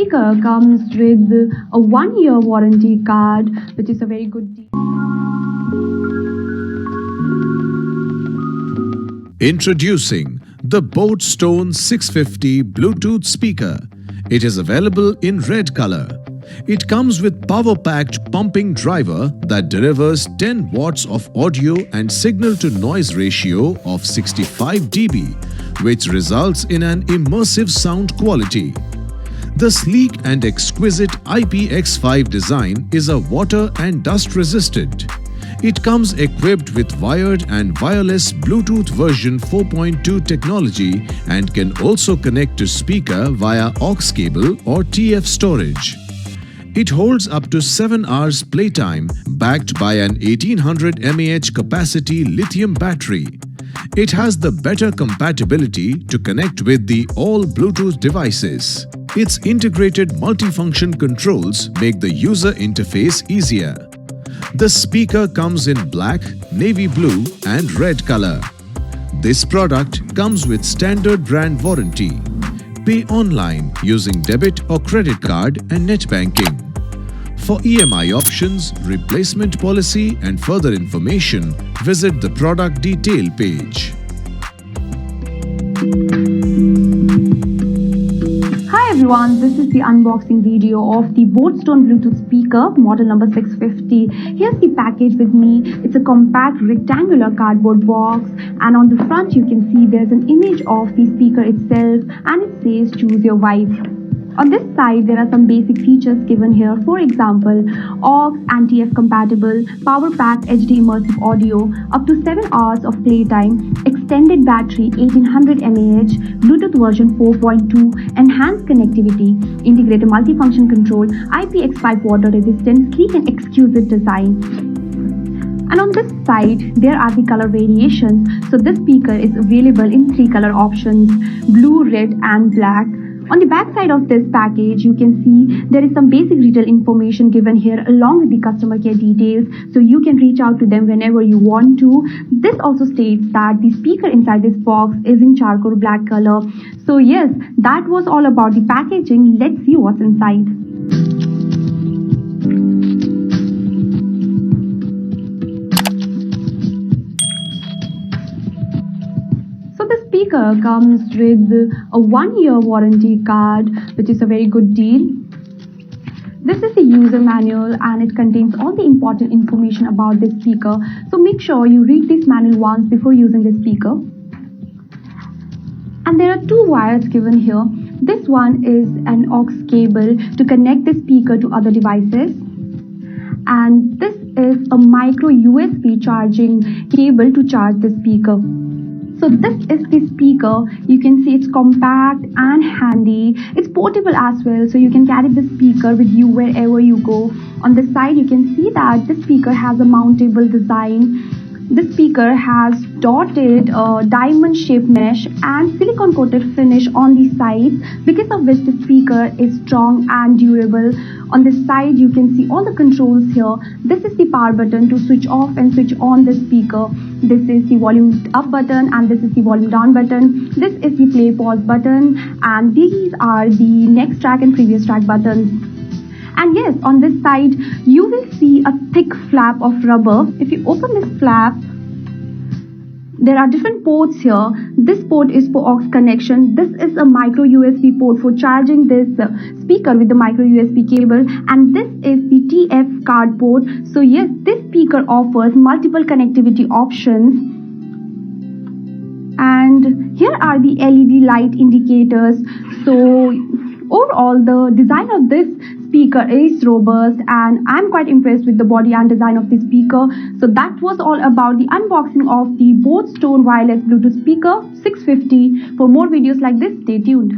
speaker comes with a 1-year warranty card, which is a very good deal. Introducing the Boatstone 650 Bluetooth speaker. It is available in red color. It comes with power-packed pumping driver that delivers 10 watts of audio and signal-to-noise ratio of 65 dB, which results in an immersive sound quality. The sleek and exquisite Ipx5 design is a water and dust resistant. It comes equipped with wired and wireless Bluetooth version 4.2 technology and can also connect to speaker via aux cable or TF storage. It holds up to 7 hours playtime, backed by an 1800 mAh capacity lithium battery. It has the better compatibility to connect with the all Bluetooth devices. Its integrated multifunction controls make the user interface easier. The speaker comes in black, navy blue and red color. This product comes with standard brand warranty. Pay online using debit or credit card and net banking. For EMI options, replacement policy and further information, visit the product detail page. Hi everyone, this is the unboxing video of the Boatstone Bluetooth speaker model number 650. Here's the package with me. It's a compact rectangular cardboard box, and on the front you can see there's an image of the speaker itself and it says choose your vibe. On this side, there are some basic features given here. For example, aux and TF compatible, power-packed HD immersive audio, up to 7 hours of playtime, extended battery 1800 mAh, Bluetooth version 4.2, enhanced connectivity, integrated multifunction control, Ipx5 water resistant, sleek and exquisite design. And on this side, there are the color variations. So this speaker is available in 3 color options: blue, red and black. On the back side of this package, you can see there is some basic retail information given here along with the customer care details, so you can reach out to them whenever you want to. This also states that the speaker inside this box is in charcoal black color. So yes, that was all about the packaging. Let's see what's inside. The speaker comes with a 1-year warranty card, which is a very good deal. This is the user manual and it contains all the important information about this speaker. So make sure you read this manual once before using the speaker. And there are 2 wires given here. This one is an aux cable to connect the speaker to other devices. And this is a micro USB charging cable to charge the speaker. So this is the speaker. You can see it's compact and handy. It's portable as well, so you can carry the speaker with you wherever you go. On the side, you can see that this speaker has a mountable design. This speaker has dotted diamond-shaped mesh and silicone-coated finish on the sides, because of which the speaker is strong and durable. On the side, you can see all the controls here. This is the power button to switch off and switch on the speaker. This is the volume up button and this is the volume down button. This is the play pause button, and these are the next track and previous track buttons. And yes, on this side, you will see a thick flap of rubber. If you open this flap, there are different ports here. This port is for aux connection. This is a micro USB port for charging this speaker with the micro USB cable. And this is the TF card port. So yes, this speaker offers multiple connectivity options. And here are the LED light indicators. So overall, the design of this speaker is robust and I'm quite impressed with the body and design of the speaker. So that was all about the unboxing of the Boatstone wireless Bluetooth speaker 650. For more videos like this, stay tuned.